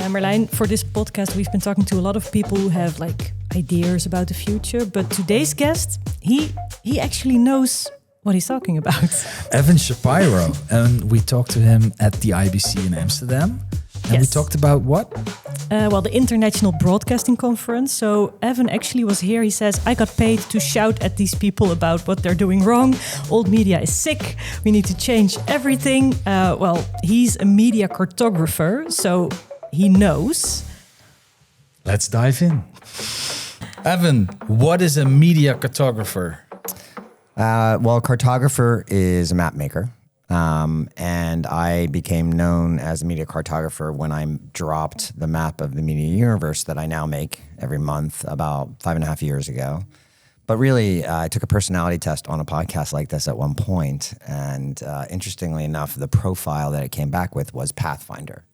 Marlijn, for this podcast, we've been talking to a lot of people who have like ideas about the future. But today's guest, he actually knows what he's talking about. Evan Shapiro, and we talked to him at the IBC in Amsterdam. And we talked about what? The International Broadcasting Conference. So Evan actually was here. He says, I got paid to shout at these people about what they're doing wrong. Old media is sick. We need to change everything. He's a media cartographer, so he knows. Let's dive in. Evan, what is a media cartographer? A cartographer is a map maker. And I became known as a media cartographer when I dropped the map of the media universe that I now make every month about 5.5 years ago. But really, I took a personality test on a podcast like this at one point. And interestingly enough, the profile that it came back with was Pathfinder.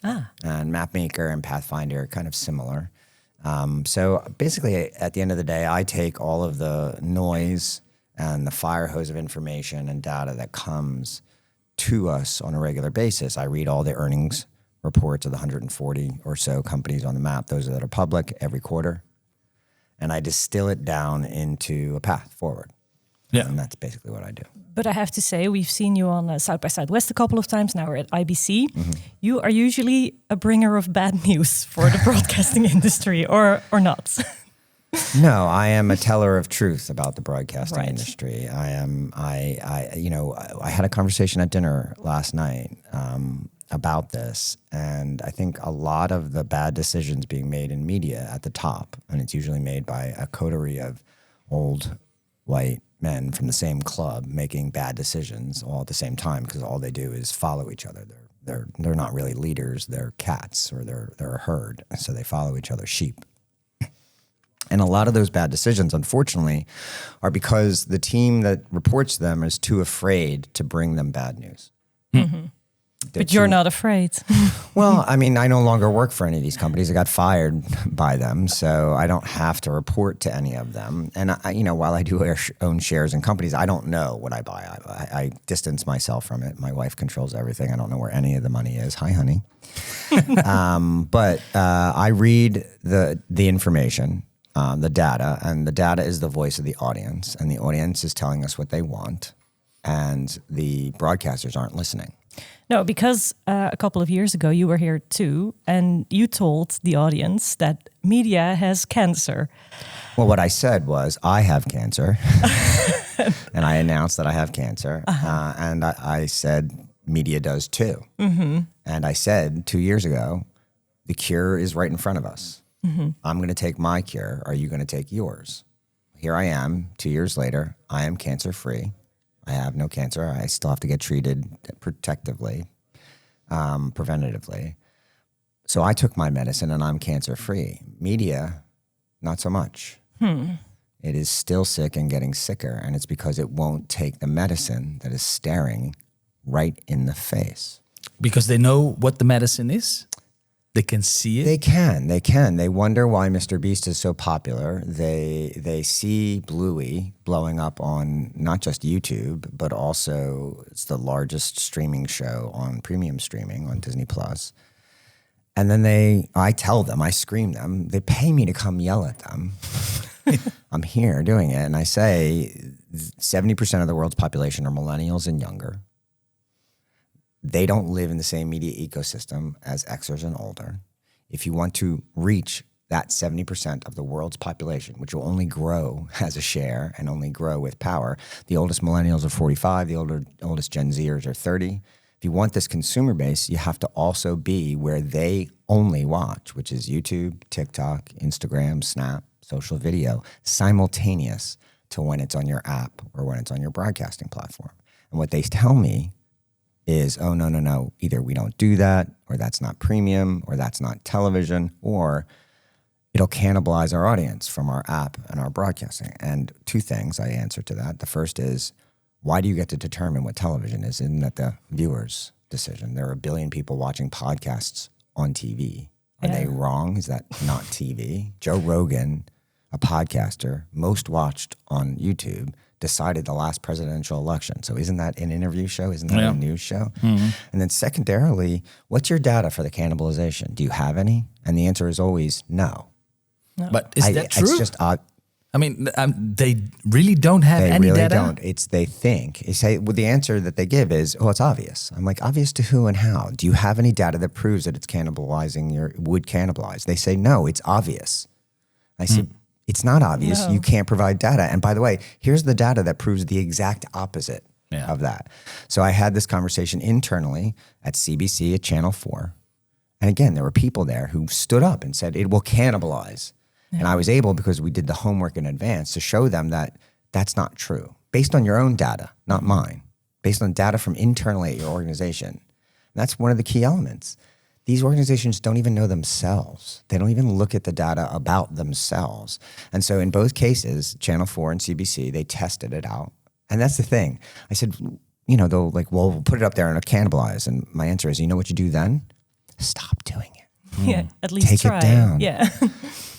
And Mapmaker and Pathfinder are kind of similar. So basically, at the end of the day, I take all of the noise and the fire hose of information and data that comes to us on a regular basis. I read all the earnings reports of the 140 or so companies on the map, those that are public, every quarter. And I distill it down into a path forward. Yeah. And that's basically what I do. But I have to say, we've seen you on South by Southwest a couple of times. Now we're at IBC. Mm-hmm. You are usually a bringer of bad news for the broadcasting industry, or not? No, I am a teller of truth about the broadcasting industry. I had a conversation at dinner last night about this, and I think a lot of the bad decisions being made in media at the top, and it's usually made by a coterie of old white men from the same club making bad decisions all at the same time, because all they do is follow each other. They're not really leaders; they're cats, or they're a herd, so they follow each other, sheep. And a lot of those bad decisions, unfortunately, are because the team that reports them is too afraid to bring them bad news. Mm-hmm. But you're not afraid. Well, I mean, I no longer work for any of these companies. I got fired by them, so I don't have to report to any of them. And, while I do own shares in companies, I don't know what I buy. I distance myself from it. My wife controls everything. I don't know where any of the money is. Hi, honey. But I read the information. The data, and the data is the voice of the audience, and the audience is telling us what they want, and the broadcasters aren't listening. No, because a couple of years ago you were here too, and you told the audience that media has cancer. Well, what I said was, I have cancer, and I announced that I have cancer, and I said, media does too. Mm-hmm. And I said 2 years ago, the cure is right in front of us. Mm-hmm. I'm going to take my cure. Are you going to take yours? Here I am, 2 years later. I am cancer-free. I have no cancer. I still have to get treated protectively, preventatively. So I took my medicine and I'm cancer-free. Media, not so much. It is still sick and getting sicker, and it's because it won't take the medicine that is staring right in the face. Because they know what the medicine is? They can see it? They can. They wonder why Mr. Beast is so popular. They see Bluey blowing up on not just YouTube, but also it's the largest streaming show on premium streaming on Disney+. And then I tell them, I scream them, they pay me to come yell at them. I'm here doing it. And I say 70% of the world's population are millennials and younger. They don't live in the same media ecosystem as Xers and older. If you want to reach that 70% of the world's population, which will only grow as a share and only grow with power, the oldest millennials are 45, the oldest Gen Zers are 30. If you want this consumer base, you have to also be where they only watch, which is YouTube, TikTok, Instagram, Snap, social video, simultaneous to when it's on your app or when it's on your broadcasting platform. And what they tell me is, oh, no. Either we don't do that, or that's not premium, or that's not television, or it'll cannibalize our audience from our app and our broadcasting. And two things I answer to that. The first is, why do you get to determine what television is? Isn't that the viewer's decision? There are 1 billion people watching podcasts on TV. Are they wrong? Is that not TV? Joe Rogan, a podcaster, most watched on YouTube, decided the last presidential election. So isn't that an interview show? Isn't that a news show? And then secondarily, what's your data for the cannibalization? Do you have any? And the answer is always no. But is that true? It's just I mean, they really don't have any really data? Don't. They think. They say, well, the answer that they give is, oh, it's obvious. I'm like, obvious to who and how? Do you have any data that proves that it's would cannibalize? They say, no, it's obvious. I say, it's not obvious. No. You can't provide data. And by the way, here's the data that proves the exact opposite of that. So I had this conversation internally at CBC at Channel 4. And again, there were people there who stood up and said, it will cannibalize. And I was able, because we did the homework in advance, to show them that that's not true. Based on your own data, not mine. Based on data from internally at your organization. And that's one of the key elements. These organizations don't even know themselves. They don't even look at the data about themselves. And so in both cases, Channel 4 and CBC, they tested it out. And that's the thing. I said, they'll like, well, we'll put it up there and it'll cannibalize. And my answer is, you know what you do then? Stop doing it. Yeah, at least Take try. it down. Yeah.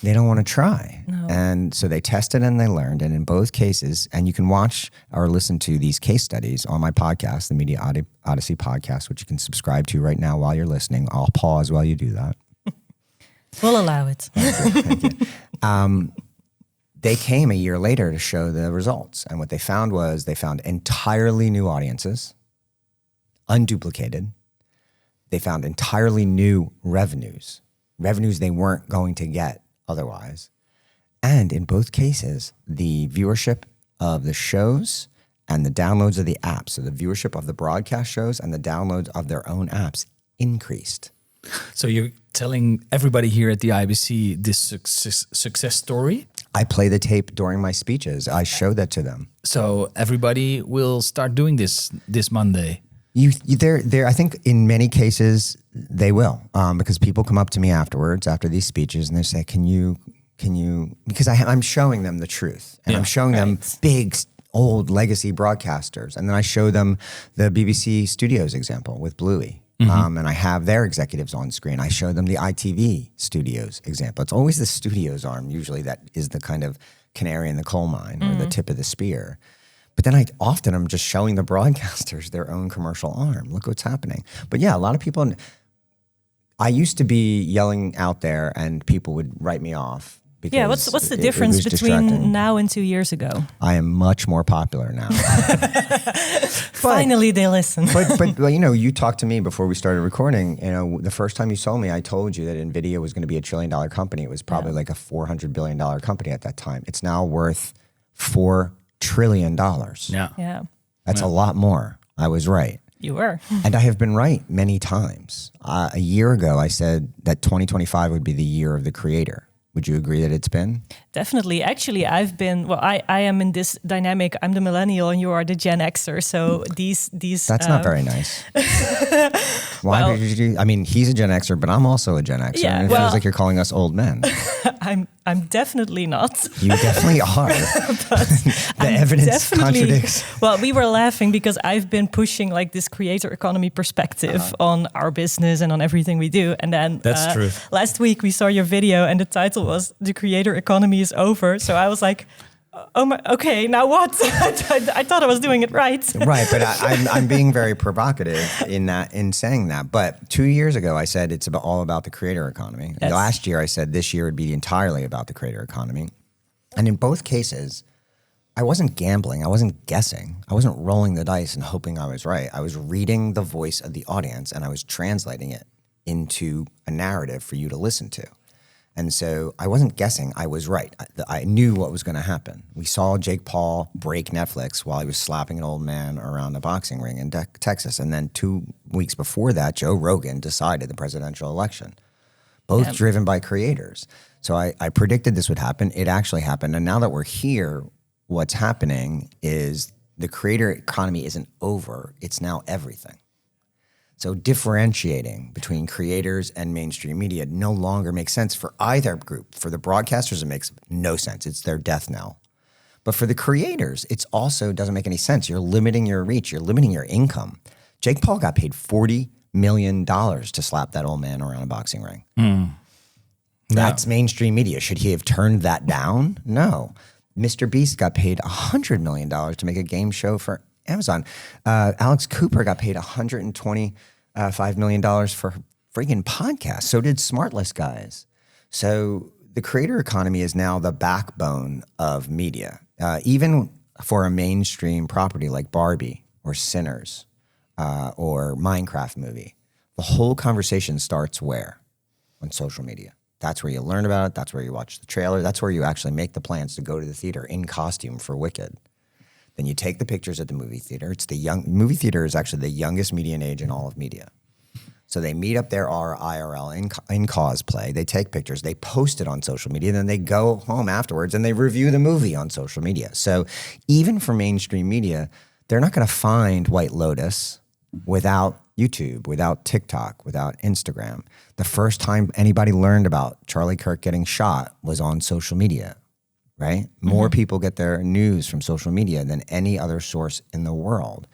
They don't want to try. No. And so they tested and they learned. And in both cases, and you can watch or listen to these case studies on my podcast, the Media Odyssey podcast, which you can subscribe to right now while you're listening. I'll pause while you do that. We'll allow it. Thank you. They came a year later to show the results. And what they found was they found entirely new audiences, unduplicated. They found entirely new revenues they weren't going to get otherwise. And in both cases, the viewership of the shows and the downloads of the apps, so the viewership of the broadcast shows and the downloads of their own apps increased. So you're telling everybody here at the IBC this success story? I play the tape during my speeches. I show that to them. So everybody will start doing this Monday. I think in many cases they will, because people come up to me afterwards, after these speeches, and they say, can you, because I'm showing them the truth, and I'm showing them big, old legacy broadcasters. And then I show them the BBC Studios example with Bluey. And I have their executives on screen. I show them the ITV Studios example. It's always the studios arm usually that is the kind of canary in the coal mine or the tip of the spear. But then I'm just showing the broadcasters their own commercial arm. Look what's happening. But yeah, a lot of people, I used to be yelling out there and people would write me off. Yeah, what's the difference between now and 2 years ago? I am much more popular now. Finally, they listen. but you talked to me before we started recording. The first time you saw me, I told you that NVIDIA was going to be $1 trillion company. It was probably like a $400 billion company at that time. It's now worth $4 trillion. Yeah. That's a lot more. I was right. You were. And I have been right many times. A year ago, I said that 2025 would be the year of the creator. Would you agree that it's been? Definitely. Actually, I am in this dynamic. I'm the millennial and you are the Gen Xer. So these. That's not very nice. Why would you do? I mean, he's a Gen Xer, but I'm also a Gen Xer. Yeah, and it feels like you're calling us old men. I'm definitely not. You definitely are. The evidence contradicts. Well, we were laughing because I've been pushing like this creator economy perspective on our business and on everything we do. And then that's true. Last week we saw your video and the title was "The Creator Economy is Over." So I was like, oh my, okay, now what? I thought I was doing it right. Right, but I'm being very provocative in saying that. But 2 years ago, I said it's all about the creator economy. Yes. Last year, I said this year would be entirely about the creator economy. And in both cases, I wasn't gambling. I wasn't guessing. I wasn't rolling the dice and hoping I was right. I was reading the voice of the audience, and I was translating it into a narrative for you to listen to. And so I wasn't guessing. I was right. I knew what was going to happen. We saw Jake Paul break Netflix while he was slapping an old man around a boxing ring in Texas. And then 2 weeks before that, Joe Rogan decided the presidential election, both driven by creators. So I predicted this would happen. It actually happened. And now that we're here, what's happening is the creator economy isn't over. It's now everything. So differentiating between creators and mainstream media no longer makes sense for either group. For the broadcasters, it makes no sense. It's their death knell. But for the creators, it also doesn't make any sense. You're limiting your reach. You're limiting your income. Jake Paul got paid $40 million to slap that old man around a boxing ring. That's mainstream media. Should he have turned that down? No. Mr. Beast got paid $100 million to make a game show for Amazon. Alex Cooper got paid $125 million for freaking podcasts. So did Smartless guys. So the creator economy is now the backbone of media. Even for a mainstream property like Barbie or Sinners or Minecraft movie, the whole conversation starts where? On social media. That's where you learn about it. That's where you watch the trailer. That's where you actually make the plans to go to the theater in costume for Wicked. Then you take the pictures at the movie theater. Movie theater is actually the youngest median age in all of media. So they meet up there IRL in cosplay. They take pictures. They post it on social media. Then they go home afterwards and they review the movie on social media. So even for mainstream media, they're not going to find White Lotus without YouTube, without TikTok, without Instagram. The first time anybody learned about Charlie Kirk getting shot was on social media, right? More people get their news from social media than any other source in the world.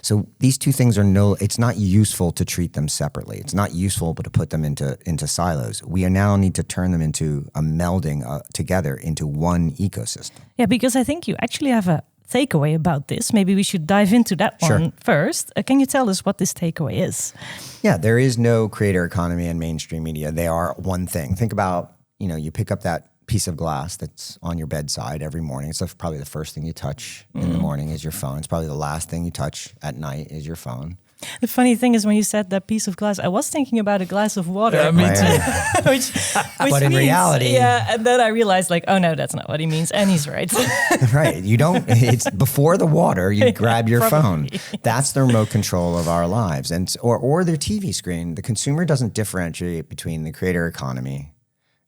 So these two things it's not useful to treat them separately. It's not useful to put them into silos. We now need to turn them into a melding together into one ecosystem. Yeah, because I think you actually have a takeaway about this. Maybe we should dive into that one first. Can you tell us what this takeaway is? Yeah, there is no creator economy in mainstream media. They are one thing. Think about, you pick up that piece of glass that's on your bedside every morning. It's probably the first thing you touch in the morning is your phone. It's probably the last thing you touch at night is your phone. The funny thing is when you said that piece of glass, I was thinking about a glass of water. Yeah, me too. which but in means, reality... Yeah, and then I realized oh no, that's not what he means. And he's right. Right. It's before the water, you grab your phone. That's the remote control of our lives. Or their TV screen. The consumer doesn't differentiate between the creator economy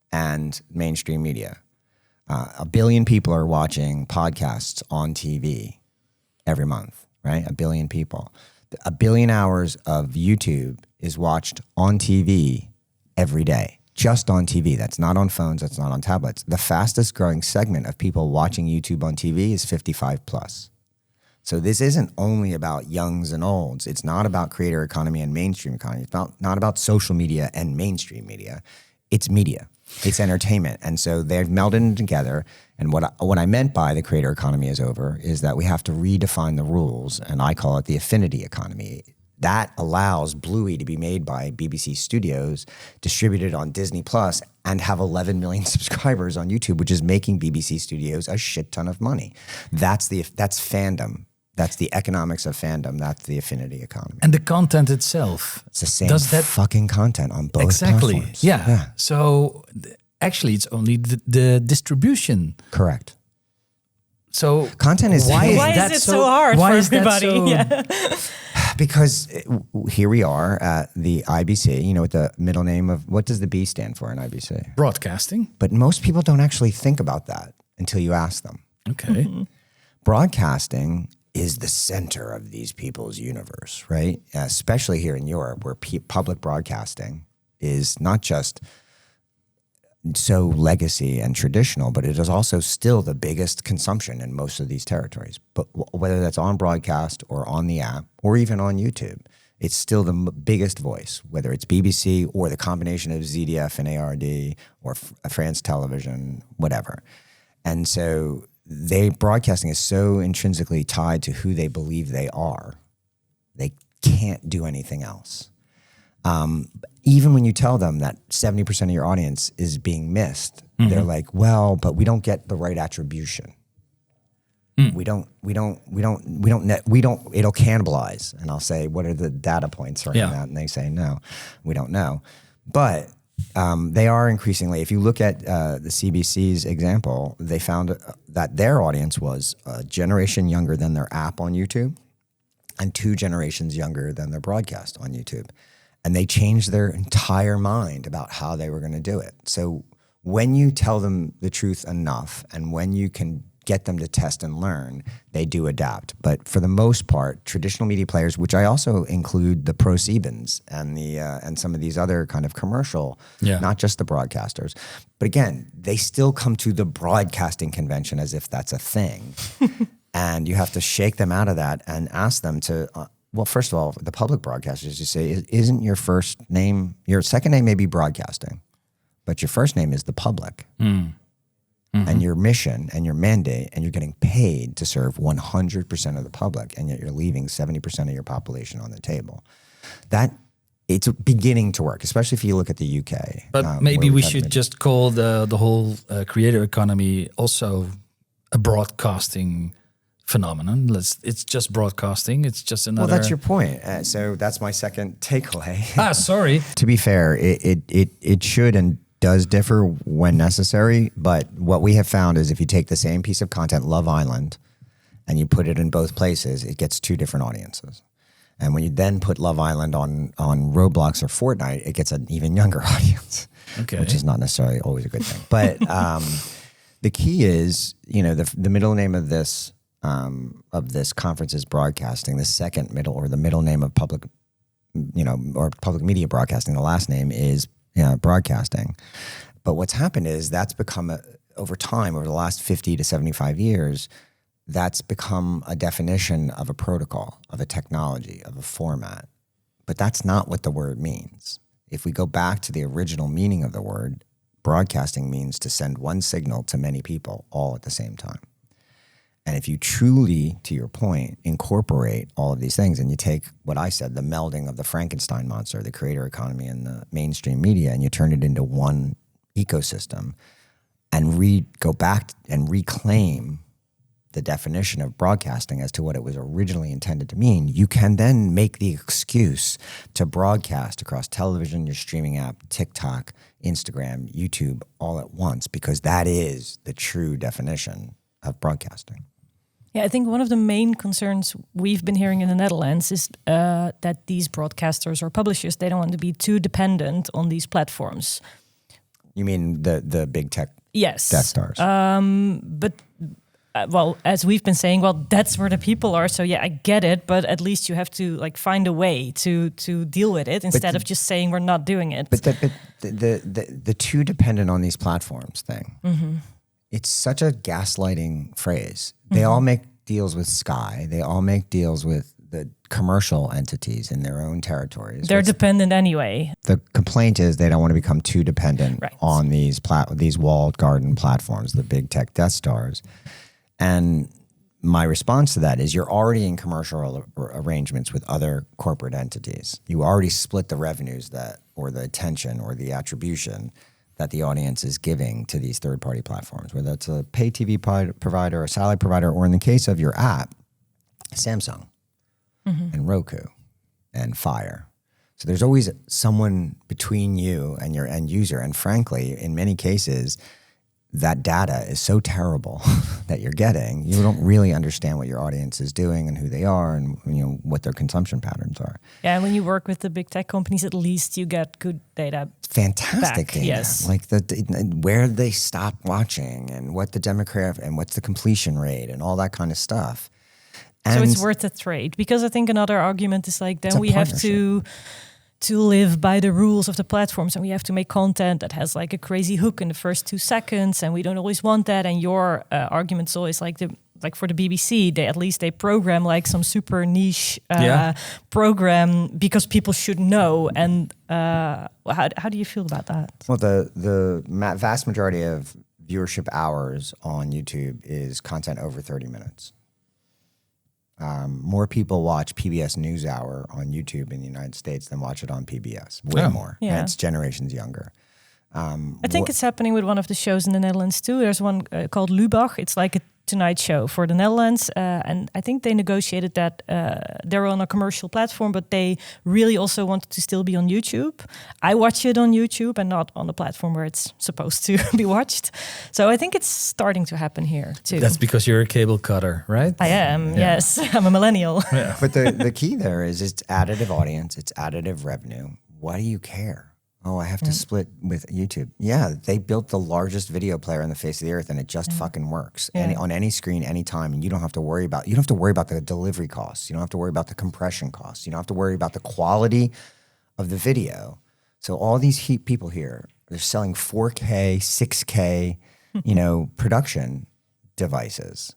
and mainstream media. 1 billion people are watching podcasts on TV every month, right? 1 billion people. 1 billion hours of YouTube is watched on TV every day, just on TV. That's not on phones. That's not on tablets. The fastest growing segment of people watching YouTube on TV is 55 plus. So this isn't only about youngs and olds. It's not about creator economy and mainstream economy. It's not about social media and mainstream media. It's media. It's entertainment. And so they've melded together. And what I meant by the creator economy is over is that we have to redefine the rules. And I call it the affinity economy. That allows Bluey to be made by BBC Studios, distributed on Disney Plus, and have 11 million subscribers on YouTube, which is making BBC Studios a shit ton of money. That's fandom. That's the economics of fandom. That's the affinity economy. And the content itself. It's the same fucking content on both platforms. Yeah. So actually, it's only the distribution. Correct. So content is... Why is it so hard for everybody? Because here we are at the IBC, with the middle name of... What does the B stand for in IBC? Broadcasting. But most people don't actually think about that until you ask them. Okay. Broadcasting is the center of these people's universe, right? Especially here in Europe, where public broadcasting is not just so legacy and traditional, but it is also still the biggest consumption in most of these territories. But whether that's on broadcast or on the app or even on YouTube, it's still the biggest voice, whether it's BBC or the combination of ZDF and ARD or France Television, whatever. And so broadcasting is so intrinsically tied to who they believe they are. They can't do anything else. Even when you tell them that 70% of your audience is being missed, they're like, well, but we don't get the right attribution. It'll cannibalize. And I'll say, what are the data points for that? And they say, no, we don't know. But they are increasingly, if you look at the CBC's example, they found that their audience was a generation younger than their app on YouTube and 2 generations younger than their broadcast on YouTube. And they changed their entire mind about how they were going to do it. So when you tell them the truth enough and when you can get them to test and learn, they do adapt. But for the most part, traditional media players, which I also include the ProSiebens and some of these other kind of commercial, not just the broadcasters. But again, they still come to the broadcasting convention as if that's a thing. And you have to shake them out of that and ask them to... well, first of all, the public broadcasters, you say, isn't your first name, your second name may be broadcasting, but your first name is the public. and your mission and your mandate, and you're getting paid to serve 100% of the public, and yet you're leaving 70% of your population on the table. That it's beginning to work, especially if you look at the UK. But maybe we should just call the whole creator economy also a broadcasting phenomenon. It's just broadcasting. It's just another. Well, that's your point. So that's my second takeaway. Sorry. To be fair, it should and does differ when necessary. But what we have found is if you take the same piece of content, Love Island, and you put it in both places, it gets two different audiences. And when you then put Love Island on Roblox or Fortnite, it gets an even younger audience, which is not necessarily always a good thing. But the key is, the middle name of this conference is broadcasting. The second middle, or the middle name of public, or public media broadcasting, the last name is broadcasting. But what's happened is that's become over time, over the last 50 to 75 years, that's become a definition of a protocol, of a technology, of a format. But that's not what the word means. If we go back to the original meaning of the word, broadcasting means to send one signal to many people all at the same time. And if you truly, to your point, incorporate all of these things, and you take what I said, the melding of the Frankenstein monster, the creator economy and the mainstream media, and you turn it into one ecosystem, and go back and reclaim the definition of broadcasting as to what it was originally intended to mean, you can then make the excuse to broadcast across television, your streaming app, TikTok, Instagram, YouTube, all at once, because that is the true definition of broadcasting. Yeah, I think one of the main concerns we've been hearing in the Netherlands is that these broadcasters or publishers, they don't want to be too dependent on these platforms. You mean the big tech Death Stars? But well, as we've been saying, that's where the people are. So yeah, I get it, but at least you have to find a way to deal with it instead of just saying we're not doing it. But the too dependent on these platforms thing. Mm-hmm. It's such a gaslighting phrase. They all make deals with Sky. They all make deals with the commercial entities in their own territories. They're dependent anyway. The complaint is they don't want to become too dependent on these walled garden platforms, the big tech Death Stars. And my response to that is you're already in commercial arrangements with other corporate entities. You already split the revenues or the attention or the attribution that the audience is giving to these third-party platforms, whether it's a pay TV provider, a satellite provider, or in the case of your app, Samsung and Roku and Fire. So there's always someone between you and your end user. And frankly, in many cases, that data is so terrible that you're getting, you don't really understand what your audience is doing and who they are and what their consumption patterns are. Yeah, and when you work with the big tech companies, at least you get good data. Fantastic back, data. yes. Like where they stop watching and what the demographic and what's the completion rate and all that kind of stuff. And so it's worth a trade, because I think another argument is then we have to live by the rules of the platforms, and we have to make content that has a crazy hook in the first 2 seconds, and we don't always want that. And your argument's always for the BBC, they program some super niche program because people should know. And how do you feel about that? Well, the vast majority of viewership hours on YouTube is content over 30 minutes. More people watch PBS NewsHour on YouTube in the United States than watch it on PBS. Way more. Yeah. And it's generations younger. I think it's happening with one of the shows in the Netherlands too. There's one called Lubach. It's like a Tonight Show for the Netherlands. And I think they negotiated that they're on a commercial platform, but they really also wanted to still be on YouTube. I watch it on YouTube and not on the platform where it's supposed to be watched. So I think it's starting to happen here too. That's because you're a cable cutter, right? I am, yes. I'm a millennial. Yeah. But the key there is it's additive audience, it's additive revenue. Why do you care? Oh, I have to split with YouTube. Yeah, they built the largest video player on the face of the earth, and it just fucking works. Yeah. On any screen, anytime, and you don't have to worry about the delivery costs. You don't have to worry about the compression costs. You don't have to worry about the quality of the video. So all these people here, they're selling 4K, 6K, production devices,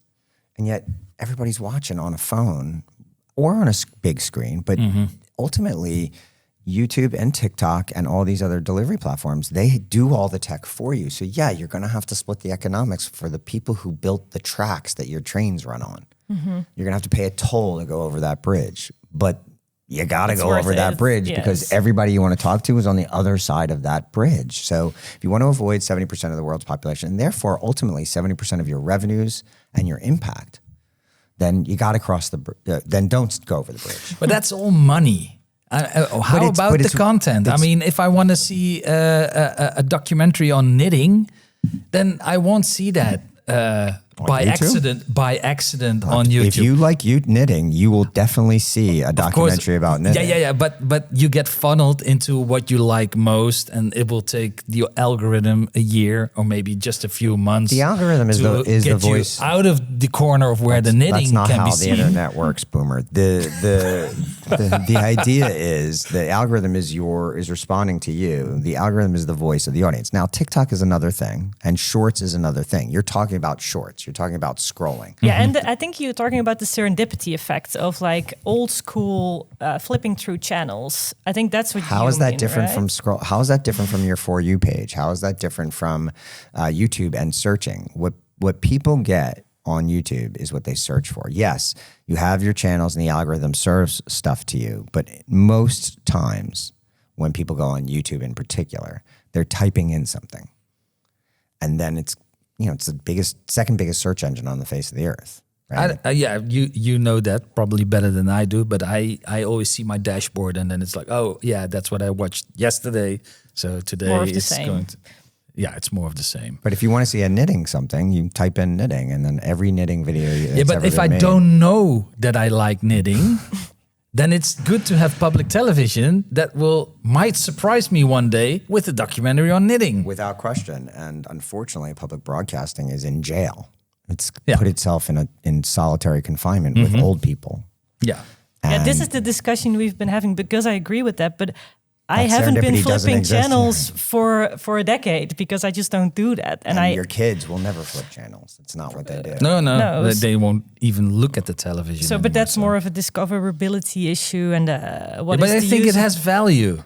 and yet everybody's watching on a phone or on a big screen. But ultimately, YouTube and TikTok and all these other delivery platforms, they do all the tech for you. So yeah, you're going to have to split the economics for the people who built the tracks that your trains run on. You're going to have to pay a toll to go over that bridge, but you got to go over that bridge because everybody you want to talk to is on the other side of that bridge. So if you want to avoid 70% of the world's population, and therefore ultimately 70% of your revenues and your impact, then you got to cross then don't go over the bridge. But that's all money. How about the content? I mean, if I want to see a documentary on knitting, then I won't see that by accident on YouTube. If you like knitting, you will definitely see a documentary about knitting. Yeah. But you get funneled into what you like most, and it will take the algorithm a year or maybe just a few months. The algorithm is the voice out of the corner of where the knitting can be seen. That's not how the internet works, Boomer. The idea is the algorithm is responding to you. The algorithm is the voice of the audience. Now, TikTok is another thing, and Shorts is another thing. You're talking about Shorts. You're talking about scrolling. Yeah, and I think you're talking about the serendipity effect of like old school flipping through channels. I think that's what How is that different from scroll? How is that different from your For You page? How is that different from YouTube and searching? What people get on YouTube is what they search for. Yes, you have your channels and the algorithm serves stuff to you, but most times when people go on YouTube in particular, they're typing in something. And then it's the second biggest search engine on the face of the earth. Right? You know that probably better than I do, but I always see my dashboard and then it's like, oh yeah, that's what I watched yesterday. So today it's going to, it's more of the same. But if you want to see a knitting something, you type in knitting and then every knitting video. But if I don't know that I like knitting, then it's good to have public television that might surprise me one day with a documentary on knitting. Without question. And unfortunately, public broadcasting is in jail. It's put itself in solitary confinement with old people. Yeah. And this is the discussion we've been having because I agree with that. But I haven't been flipping channels for a decade because I just don't do that. And your kids will never flip channels. It's not what they do. No. They won't even look at the television. So, but that's more of a discoverability issue. And but I think it has value.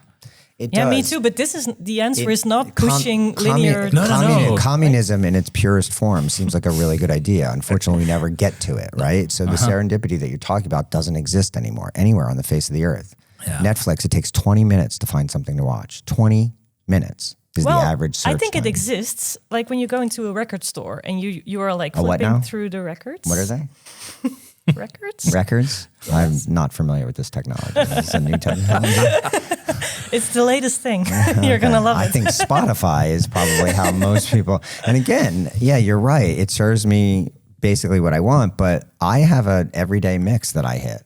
It does. Me too. But the answer is not pushing linear. No. Communism in its purest form seems like a really good idea. Unfortunately, we never get to it, right? So the serendipity that you're talking about doesn't exist anymore anywhere on the face of the earth. Yeah. Netflix, it takes 20 minutes to find something to watch. 20 minutes is the average search I think time. it exists. Like when you go into a record store and you are like flipping through the records. What are they? Records? Records? Yes. I'm not familiar with this technology. This is a new technology. It's the latest thing. You're going to love it. I think Spotify is probably how most people... And again, you're right. It serves me basically what I want, but I have an everyday mix that I hit.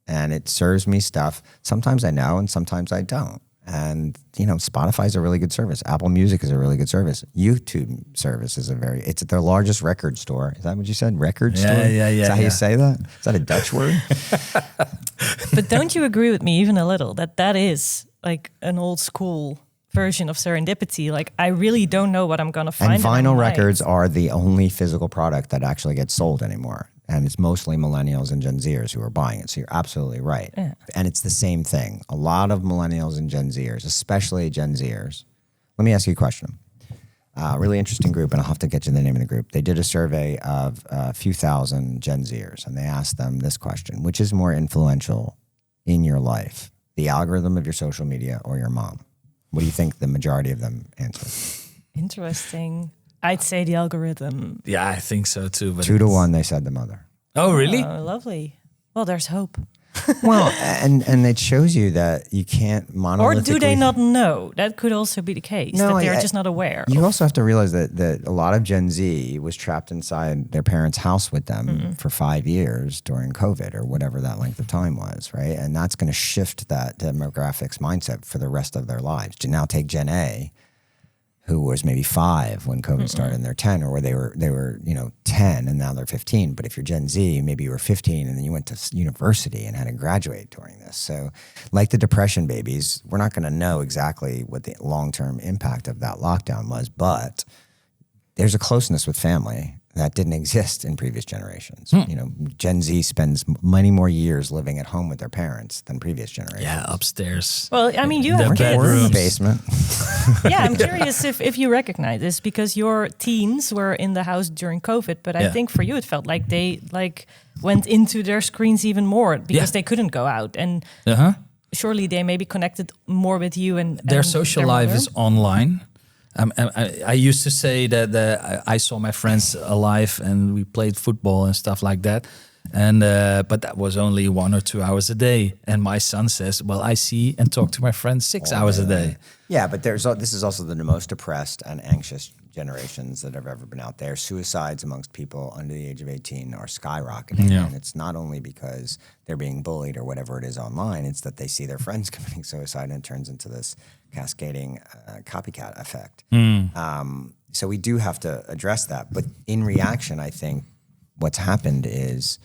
And it serves me stuff. Sometimes I know and sometimes I don't. And, Spotify is a really good service. Apple Music is a really good service. YouTube service is it's their largest record store. Is that what you said? Record store? Yeah. Is that how you say that? Is that a Dutch word? But don't you agree with me even a little that is like an old school version of serendipity? Like I really don't know what I'm going to find. And vinyl records are the only physical product that actually gets sold anymore. And it's mostly millennials and Gen Zers who are buying it. So you're absolutely right. Yeah. And it's the same thing. A lot of millennials and Gen Zers, especially Gen Zers. Let me ask you a question. Really interesting group, and I'll have to get you the name of the group. They did a survey of a few thousand Gen Zers, and they asked them this question: which is more influential in your life, the algorithm of your social media or your mom? What do you think the majority of them answered? Interesting. I'd say the algorithm. Yeah, I think so too. But 2-1, they said the mother. Oh, really? Oh, lovely. Well, there's hope. Well, and it shows you that you can't monolithically... Or do they not know? That could also be the case, that they're just not aware. You also have to realize that a lot of Gen Z was trapped inside their parents' house with them for 5 years during COVID or whatever that length of time was, right? And that's going to shift that demographics mindset for the rest of their lives. Now take Gen A, who was maybe 5 when COVID started, and they're 10, or where they were 10 and now they're 15. But if you're Gen Z, maybe you were 15 and then you went to university and had to graduate during this. So like the Depression babies, we're not going to know exactly what the long-term impact of that lockdown was, but there's a closeness with family That didn't exist in previous generations. Gen Z spends many more years living at home with their parents than previous generations. Yeah, upstairs. Well, I mean, you have kids. Or in the basement. Yeah, I'm curious if you recognize this, because your teens were in the house during COVID, but I think for you it felt like they went into their screens even more because they couldn't go out. And surely they maybe connected more with you and their social their life mother. is online. I used to say that I saw my friends alive and we played football and stuff like that. And but that was only 1 or 2 hours a day. And my son says, well, I see and talk to my friends 6 hours a day. Yeah, but this is also the most depressed and anxious generations that have ever been out there. Suicides amongst people under the age of 18 are skyrocketing. Yeah. And it's not only because they're being bullied or whatever it is online, it's that they see their friends committing suicide, and it turns into this cascading copycat effect. So we do have to address that. But in reaction, I think what's happened is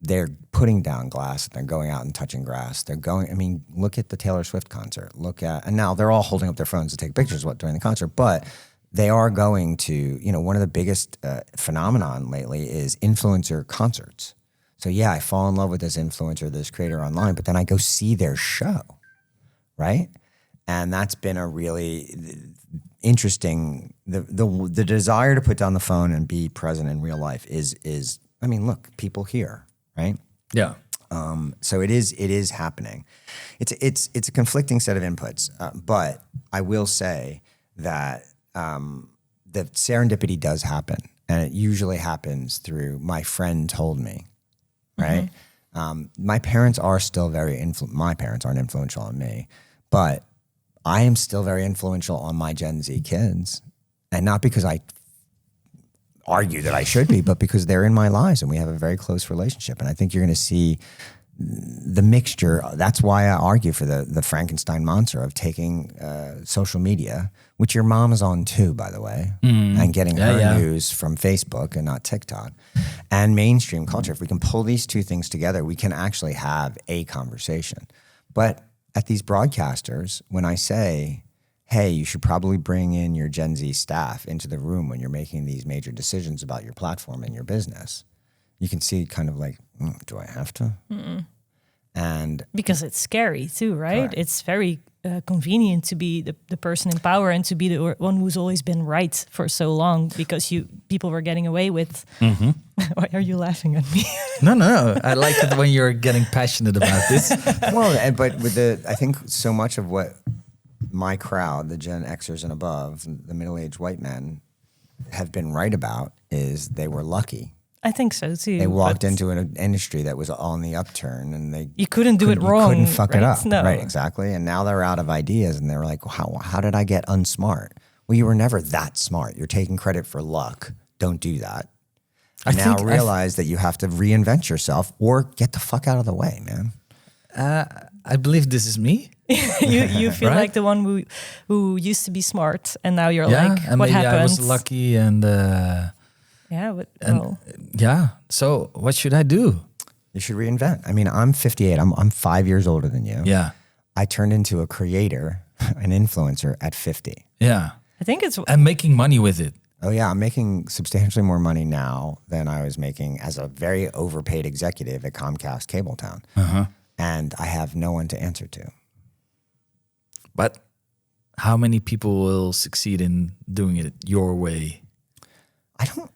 they're putting down glass. They're going out and touching grass. Look at the Taylor Swift concert. And now they're all holding up their phones to take pictures during the concert, but they are going to, one of the biggest phenomenon lately is influencer concerts. So yeah, I fall in love with this influencer, this creator online, but then I go see their show, right? And that's been a really interesting, the desire to put down the phone and be present in real life is look, people here, right? Yeah. So it is happening. It's a conflicting set of inputs, but I will say that the serendipity does happen, and it usually happens through my friend told me, right? My parents are still my parents aren't influential on me, but I am still very influential on my Gen Z kids, and not because I argue that I should be, but because they're in my lives and we have a very close relationship. And I think you're going to see the mixture. That's why I argue for the Frankenstein monster of taking social media, which your mom is on too, by the way, and getting her news from Facebook and not TikTok, and mainstream culture. If we can pull these two things together, we can actually have a conversation. But at these broadcasters, when I say, hey, you should probably bring in your Gen Z staff into the room when you're making these major decisions about your platform and your business, you can see kind of like, do I have to? And because it's scary too, right? Correct. It's very convenient to be the person in power and to be the one who's always been right for so long, because people were getting away with. Why are you laughing at me? No. I like it when you're getting passionate about this. Well, but I think so much of what my crowd, the Gen Xers and above, the middle-aged white men, have been right about is they were lucky. I think so too. They walked into an industry that was on the upturn, and you couldn't do it wrong. You couldn't fuck it up, no. right? Exactly. And now they're out of ideas, and they're like, "How did I get unsmart?" Well, you were never that smart. You're taking credit for luck. Don't do that. I realize that you have to reinvent yourself or get the fuck out of the way, man. I believe this is me. you feel right? like the one who used to be smart, and now you're like, and what maybe happened? I was lucky, and So what should I do? You should reinvent. I mean, I'm 58. I'm 5 years older than you. Yeah. I turned into a creator, an influencer at 50. Yeah. I think it's and making money with it. Oh yeah, I'm making substantially more money now than I was making as a very overpaid executive at Comcast Cabletown. And I have no one to answer to. But how many people will succeed in doing it your way? I don't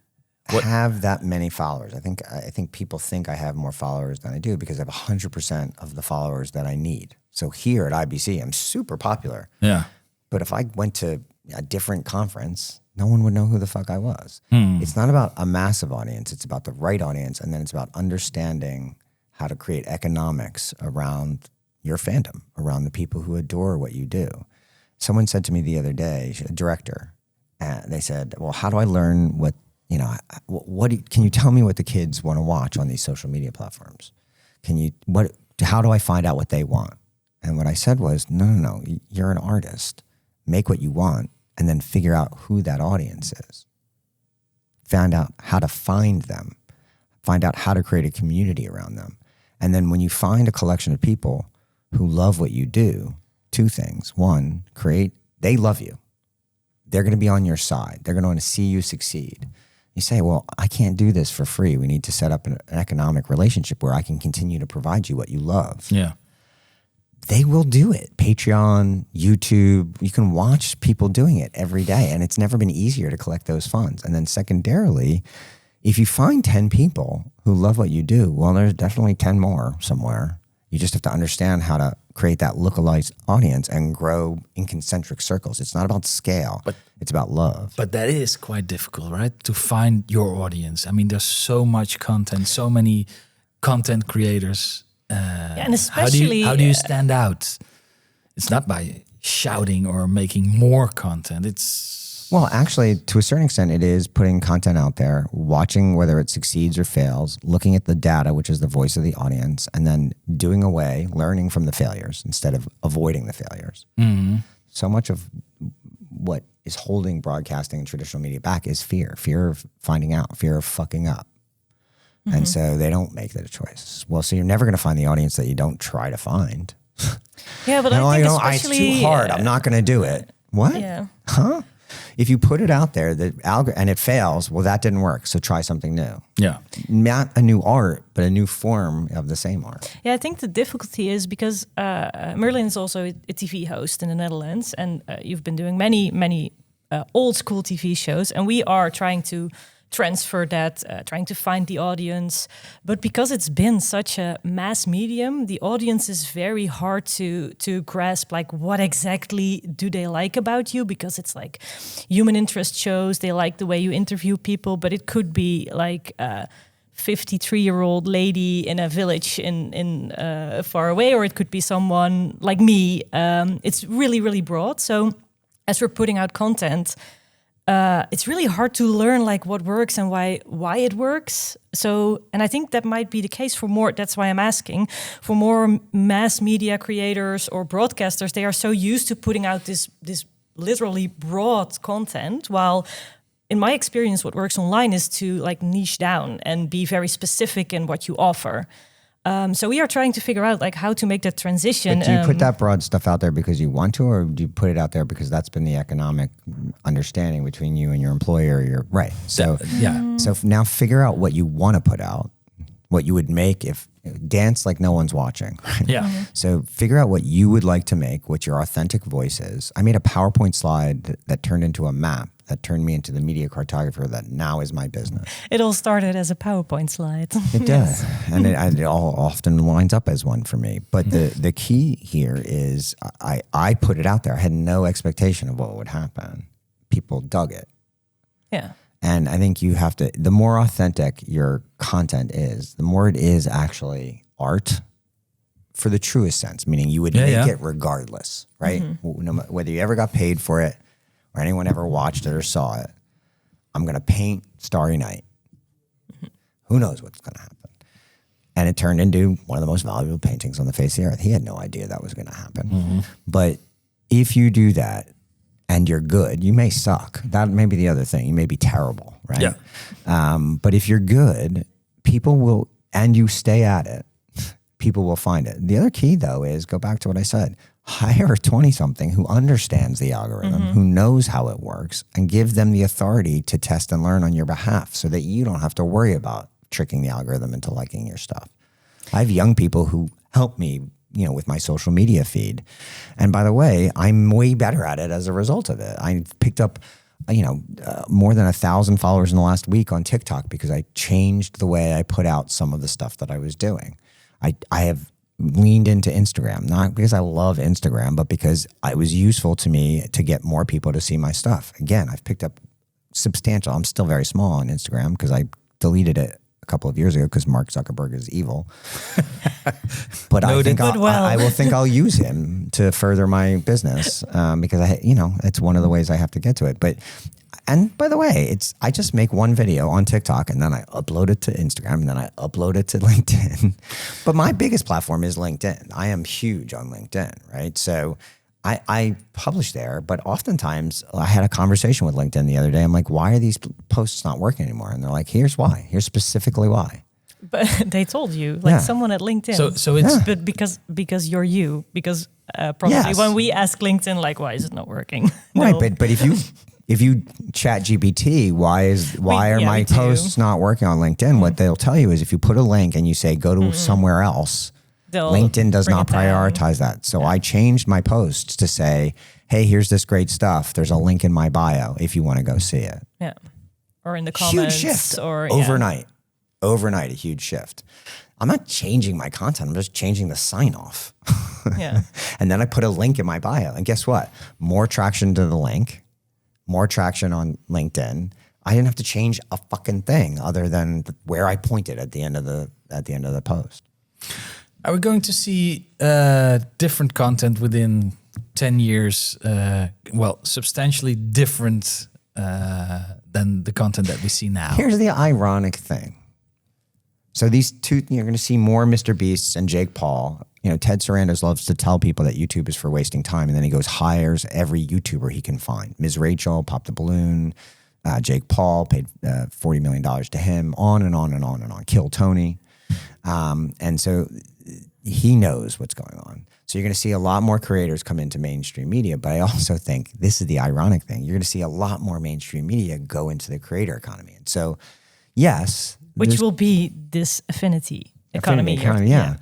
have that many followers. I think people think I have more followers than I do because I have 100% of the followers that I need. So here at IBC, I'm super popular. Yeah. But if I went to a different conference, no one would know who the fuck I was. It's not about a massive audience. It's about the right audience. And then it's about understanding how to create economics around your fandom, around the people who adore what you do. Someone said to me the other day, a director, and they said, well, how do I learn can you tell me what the kids want to watch on these social media platforms? How do I find out what they want? And what I said was, no, you're an artist. Make what you want and then figure out who that audience is. Find out how to find them. Find out how to create a community around them. And then when you find a collection of people who love what you do, two things. One, they love you. they're going to be on your side. They're going to want to see you succeed. You say, well, I can't do this for free. We need to set up an economic relationship where I can continue to provide you what you love. Yeah. They will do it. Patreon, YouTube, you can watch people doing it every day. And it's never been easier to collect those funds. And then secondarily, if you find 10 people who love what you do, well, there's definitely 10 more somewhere. You just have to understand how to create that lookalike audience and grow in concentric circles. It's not about scale, but it's about love. But that is quite difficult, right? To find your audience. I mean, there's so much content, so many content creators. And especially... How do you stand out? It's not by shouting or making more content. It's... Well, actually, to a certain extent, it is putting content out there, watching whether it succeeds or fails, looking at the data, which is the voice of the audience, and then doing away, learning from the failures instead of avoiding the failures. Mm-hmm. So much of what is holding broadcasting and traditional media back is fear of finding out, fear of fucking up. Mm-hmm. And so they don't make that choice. Well, so you're never going to find the audience that you don't try to find. Yeah, but I think especially... It's too hard. I'm not going to do it. What? Yeah. Huh? If you put it out there, and it fails, well, that didn't work. So try something new. Yeah. Not a new art, but a new form of the same art. Yeah, I think the difficulty is because Merlin is also a TV host in the Netherlands. And you've been doing many old school TV shows. And we are trying to transfer that, trying to find the audience. But because it's been such a mass medium, the audience is very hard to grasp, like, what exactly do they like about you? Because it's like human interest shows, they like the way you interview people, but it could be like a 53-year-old lady in a village in far away, or it could be someone like me. It's really, really broad. So as we're putting out content, it's really hard to learn like what works and why it works. So, and I think that might be the case for more. That's why I'm asking for more mass media creators or broadcasters. They are so used to putting out this literally broad content, while in my experience, what works online is to like niche down and be very specific in what you offer. So we are trying to figure out like how to make that transition. But do you put that broad stuff out there because you want to, or do you put it out there because that's been the economic understanding between you and your employer? Right. So So now figure out what you want to put out, what you would make if dance like no one's watching. Right? Yeah. Mm-hmm. So figure out what you would like to make, what your authentic voice is. I made a PowerPoint slide that turned into a map, that turned me into the media cartographer that now is my business. It all started as a PowerPoint slide. It does. And it all often lines up as one for me. But the key here is I put it out there. I had no expectation of what would happen. People dug it. Yeah. And I think you have to, the more authentic your content is, the more it is actually art for the truest sense, meaning you would make it regardless, right? Mm-hmm. No, whether you ever got paid for it, or anyone ever watched it or saw it, I'm going to paint Starry Night. Who knows what's going to happen? And it turned into one of the most valuable paintings on the face of the earth. He had no idea that was going to happen. Mm-hmm. But if you do that and you're good, you may suck. That may be the other thing. You may be terrible, right? Yeah. But if you're good, people will, and you stay at it, people will find it. The other key, though, is go back to what I said. Hire a 20-something who understands the algorithm, who knows how it works, and give them the authority to test and learn on your behalf so that you don't have to worry about tricking the algorithm into liking your stuff. I have young people who help me, with my social media feed. And by the way, I'm way better at it as a result of it. I picked up, more than 1,000 followers in the last week on TikTok because I changed the way I put out some of the stuff that I was doing. I have leaned into Instagram, not because I love Instagram, but because it was useful to me to get more people to see my stuff. Again, I've picked up substantial. I'm still very small on Instagram because I deleted it a couple of years ago because Mark Zuckerberg is evil. But I think I will think I'll use him to further my business because it's one of the ways I have to get to it. And by the way, I just make one video on TikTok and then I upload it to Instagram and then I upload it to LinkedIn. But my biggest platform is LinkedIn. I am huge on LinkedIn, right? So I publish there, but oftentimes I had a conversation with LinkedIn the other day. I'm like, why are these posts not working anymore? And they're like, here's why. Here's specifically why. But they told you, someone at LinkedIn. So it's but because you're you. Because probably when we ask LinkedIn, like, why is it not working? Right, but if you if you chat GPT, why are my posts not working on LinkedIn? What they'll tell you is if you put a link and you say go to somewhere else, LinkedIn does not prioritize that. So I changed my posts to say, hey, here's this great stuff. There's a link in my bio if you want to go see it. Yeah. Or in the comments. Huge shift. Or overnight. Overnight, a huge shift. I'm not changing my content. I'm just changing the sign off. Yeah. And then I put a link in my bio. And guess what? More traction to the link, more traction on LinkedIn. I didn't have to change a fucking thing other than where I pointed at the end of the post. Are we going to see different content within 10 years? Substantially different than the content that we see now. Here's the ironic thing. So these two, you're going to see more Mr. Beasts and Jake Paul. You know, Ted Sarandos loves to tell people that YouTube is for wasting time, and then he goes hires every YouTuber he can find. Ms. Rachel popped the balloon. Jake Paul paid $40 million to him. On and on and on and on. Kill Tony. And so he knows what's going on. So you're going to see a lot more creators come into mainstream media. But I also think this is the ironic thing. You're going to see a lot more mainstream media go into the creator economy. And so, yes. Which will be this affinity economy. Yeah.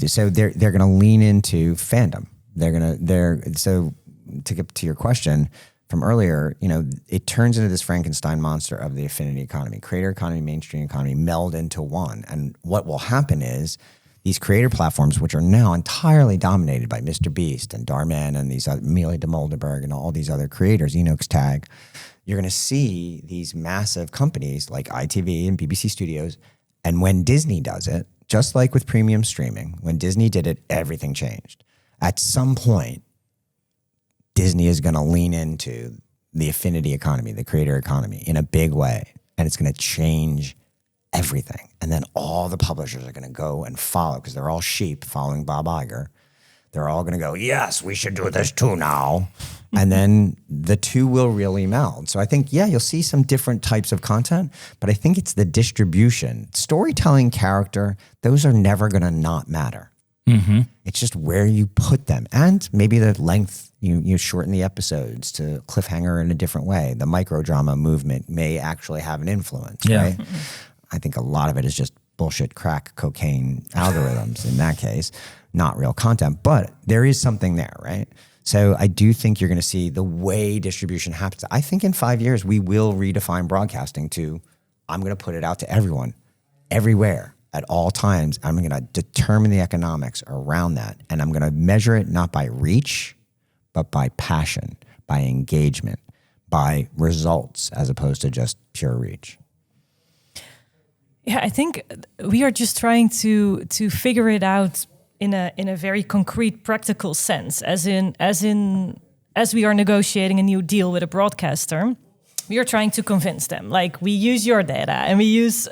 So they're going to lean into fandom. So to get to your question from earlier, you know, it turns into this Frankenstein monster of the affinity economy, creator economy, mainstream economy meld into one. And what will happen is these creator platforms, which are now entirely dominated by Mr. Beast and Darman and these other, Amelia de Moldenberg and all these other creators, Enoch's Tag, you're going to see these massive companies like ITV and BBC Studios. And when Disney does it, just like with premium streaming, when Disney did it, everything changed. At some point, Disney is going to lean into the affinity economy, the creator economy in a big way. And it's going to change everything. And then all the publishers are going to go and follow because they're all sheep following Bob Iger. They're all going to go, yes, we should do this too now. And then the two will really meld. So I think, yeah, you'll see some different types of content, but I think it's the distribution. Storytelling, character, those are never going to not matter. Mm-hmm. It's just where you put them. And maybe the length, you shorten the episodes to cliffhanger in a different way. The microdrama movement may actually have an influence, right? I think a lot of it is just bullshit crack cocaine algorithms in that case, not real content, but there is something there, right? So I do think you're going to see the way distribution happens. I think in 5 years, we will redefine broadcasting to, I'm going to put it out to everyone, everywhere, at all times. I'm going to determine the economics around that. And I'm going to measure it not by reach, but by passion, by engagement, by results, as opposed to just pure reach. Yeah, I think we are just trying to figure it out in a very concrete, practical sense. As we are negotiating a new deal with a broadcaster, we are trying to convince them. Like, we use your data and we use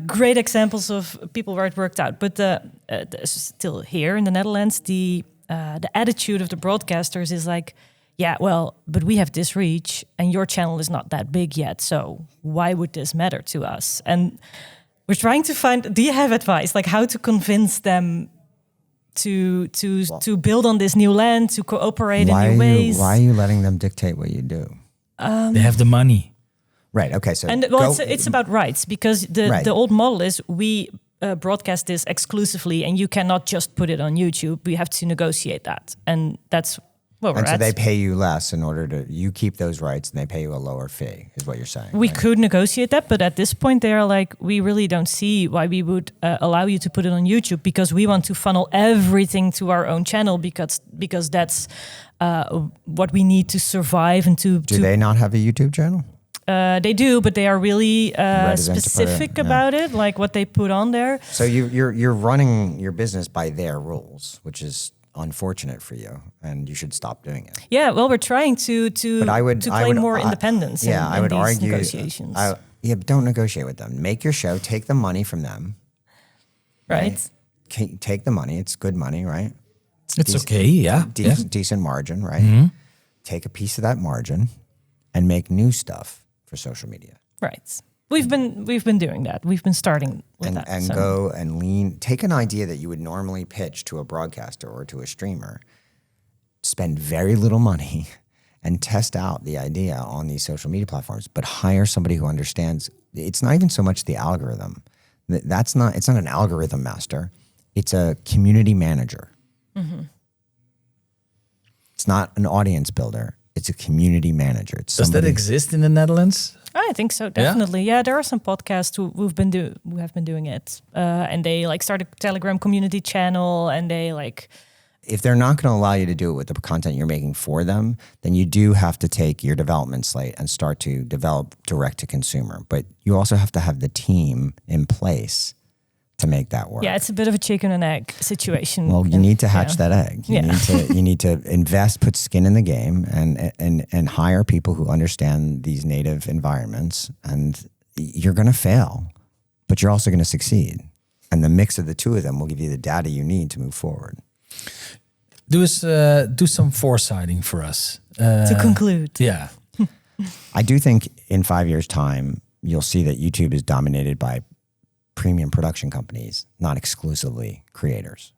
great examples of people where it worked out. But still here in the Netherlands, the attitude of the broadcasters is like, yeah, well, but we have this reach and your channel is not that big yet. So why would this matter to us? And we're trying to find, do you have advice, like how to convince them to build on this new land, to cooperate in new ways? Why are you letting them dictate what you do? They have the money. Right, okay. So it's about rights, because the old model is we broadcast this exclusively and you cannot just put it on YouTube. We have to negotiate that. And that's where we're at. And so they pay you less in order to, you keep those rights and they pay you a lower fee, is what you're saying. We could negotiate that, but at this point they're like, we really don't see why we would allow you to put it on YouTube, because we want to funnel everything to our own channel because that's what we need to survive and to... Do they not have a YouTube channel? They do, but they are really specific about it, like what they put on there. So you're running your business by their rules, which is unfortunate for you, and you should stop doing it. Yeah, well, we're trying to claim more independence. I would argue negotiations. But don't negotiate with them. Make your show. Take the money from them. Right. Take the money. It's good money, right? It's okay. Yeah. Decent margin, right? Mm-hmm. Take a piece of that margin and make new stuff for social media. Right. We've been doing that. We've been starting with that. And go and take an idea that you would normally pitch to a broadcaster or to a streamer, spend very little money, and test out the idea on these social media platforms, but hire somebody who understands. It's not even so much the algorithm. It's not an algorithm master. It's a community manager. Mm-hmm. It's not an audience builder. It's a community manager. Does that exist in the Netherlands? I think so, definitely. Yeah, there are some podcasts who have been doing it, and they like start a Telegram community channel, and they like. If they're not going to allow you to do it with the content you're making for them, then you do have to take your development slate and start to develop direct to consumer. But you also have to have the team in place to make that work. Yeah, it's a bit of a chicken and egg situation. Well, you need to hatch that egg. You need to invest, put skin in the game, and hire people who understand these native environments. And you're going to fail, but you're also going to succeed. And the mix of the two of them will give you the data you need to move forward. Do some foresighting for us. To conclude. Yeah. I do think in 5 years' time, you'll see that YouTube is dominated by premium production companies, not exclusively creators.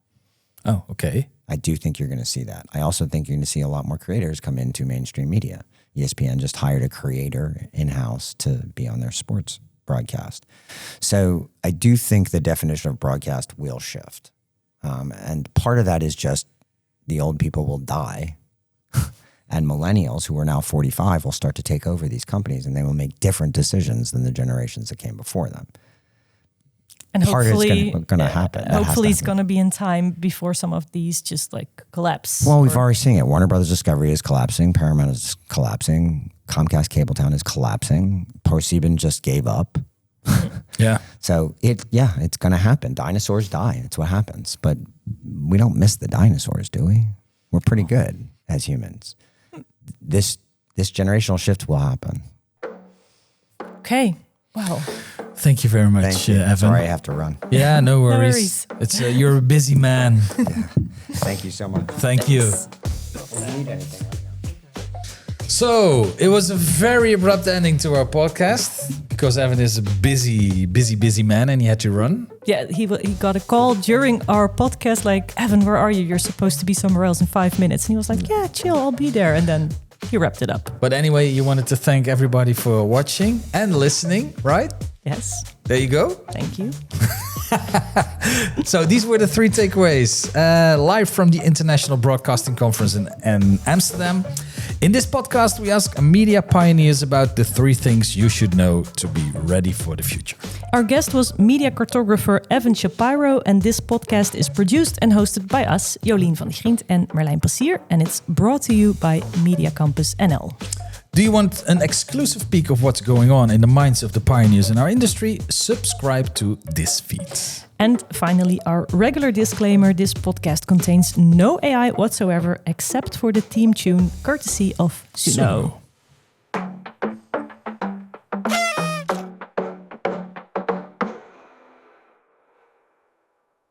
Oh, okay. I do think you're going to see that. I also think you're going to see a lot more creators come into mainstream media. ESPN just hired a creator in-house to be on their sports broadcast. So I do think the definition of broadcast will shift. And part of that is just the old people will die and millennials who are now 45 will start to take over these companies and they will make different decisions than the generations that came before them. And hopefully, going to happen. Hopefully it's going to be in time before some of these just like collapse. Well, we've already seen it. Warner Brothers Discovery is collapsing. Paramount is collapsing. Comcast Cabletown is collapsing. ProSieben just gave up. Yeah. So it's going to happen. Dinosaurs die. It's what happens. But we don't miss the dinosaurs, do we? We're pretty good as humans. This generational shift will happen. Okay. Wow. Thank you very much, Evan. Sorry, I have to run. Yeah, no worries. It's you're a busy man. Yeah. Thank you so much. Thank you. So it was a very abrupt ending to our podcast because Evan is a busy man and he had to run. Yeah, he got a call during our podcast like, Evan, where are you? You're supposed to be somewhere else in 5 minutes. And he was like, yeah, chill, I'll be there. And then he wrapped it up. But anyway, you wanted to thank everybody for watching and listening, right? Yes. There you go. Thank you. So these were the 3 takeaways live from the International Broadcasting Conference in Amsterdam. In this podcast, we ask media pioneers about the 3 things you should know to be ready for the future. Our guest was media cartographer Evan Shapiro, and this podcast is produced and hosted by us, Jolien van die Grient and Merlijn Passier, and it's brought to you by Media Campus NL. Do you want an exclusive peek of what's going on in the minds of the pioneers in our industry? Subscribe to this feed. And finally, our regular disclaimer, this podcast contains no AI whatsoever except for the theme tune courtesy of Suno.